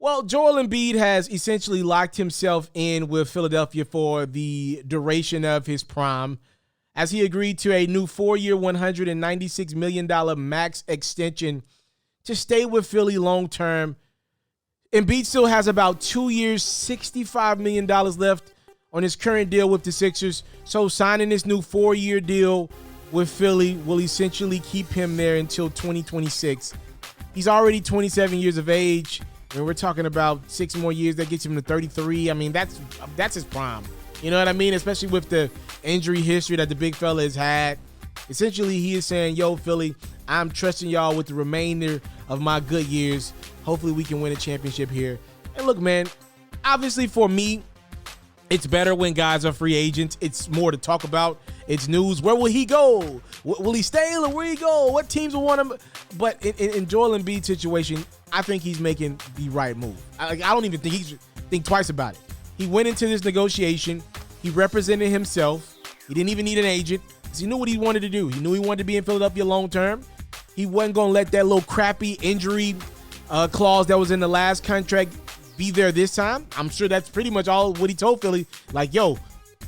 Well, Joel Embiid has essentially locked himself in with Philadelphia for the duration of his prime, as he agreed to a new 4-year, $196 million max extension to stay with Philly long term. Embiid still has about 2 years, $65 million left on his current deal with the Sixers, so signing this new 4-year deal with Philly will essentially keep him there until 2026. He's already 27 years of age. And we're talking about 6 more years. That gets him to 33. I mean, that's his prime. You know what I mean? Especially with the injury history that the big fella has had. Essentially, he is saying, yo, Philly, I'm trusting y'all with the remainder of my good years. Hopefully, we can win a championship here. And look, man, obviously for me, it's better when guys are free agents. It's more to talk about. It's news. Where will he go? Will he stay or where he go? What teams will want him? But in Joel Embiid's situation, I think he's making the right move. I don't even think he should think twice about it. He went into this negotiation. He represented himself. He didn't even need an agent because he knew what he wanted to do. He knew he wanted to be in Philadelphia long term. He wasn't going to let that little crappy injury clause that was in the last contract be there this time. I'm sure that's pretty much all what he told Philly. Like, yo,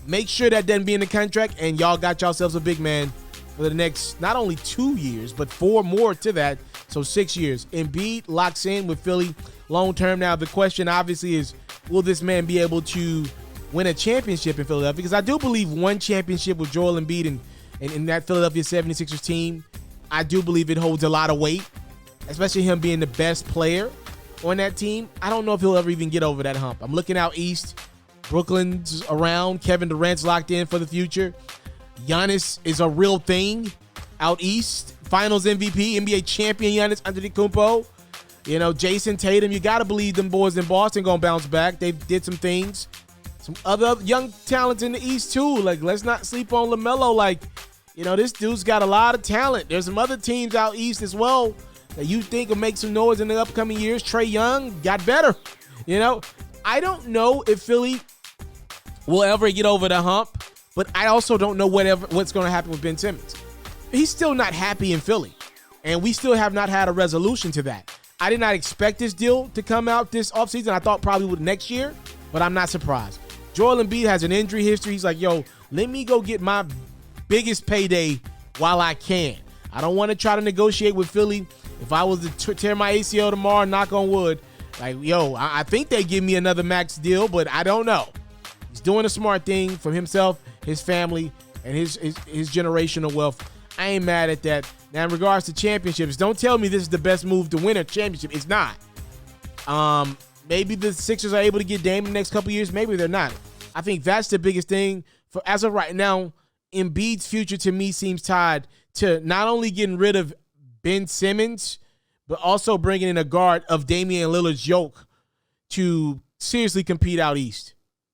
make sure that doesn't be in the contract, and y'all got yourselves a big man for the next not only 2 years, but 4 more to that. So 6 years. Embiid locks in with Philly long term. Now, the question obviously is, will this man be able to win a championship in Philadelphia? Because I do believe one championship with Joel Embiid and that Philadelphia 76ers team, I do believe it holds a lot of weight, especially him being the best player on that team. I don't know if he'll ever even get over that hump. I'm looking out east. Brooklyn's around. Kevin Durant's locked in for the future. Giannis is a real thing out east. Finals MVP, NBA champion Giannis Antetokounmpo. You know, Jason Tatum. You got to believe them boys in Boston going to bounce back. They did some things. Some other young talents in the east, too. Like, let's not sleep on LaMelo. Like, you know, this dude's got a lot of talent. There's some other teams out east as well that you think will make some noise in the upcoming years. Trae Young got better. You know, I don't know if Philly will ever get over the hump, but I also don't know what's going to happen with Ben Simmons. He's still not happy in Philly, and we still have not had a resolution to that. I did not expect this deal to come out this offseason. I thought probably would next year, but I'm not surprised. Joel Embiid has an injury history. He's like, yo, let me go get my biggest payday while I can. I don't want to try to negotiate with Philly. If I was to tear my ACL tomorrow, knock on wood, like, yo, I think they give me another max deal, but I don't know. He's doing a smart thing for himself, his family, and his generational wealth. I ain't mad at that. Now, in regards to championships, don't tell me this is the best move to win a championship. It's not. Maybe the Sixers are able to get Dame in the next couple years. Maybe they're not. I think that's the biggest thing. For as of right now, Embiid's future to me seems tied to not only getting rid of Ben Simmons, but also bringing in a guard of Damian Lillard's yoke to seriously compete out east.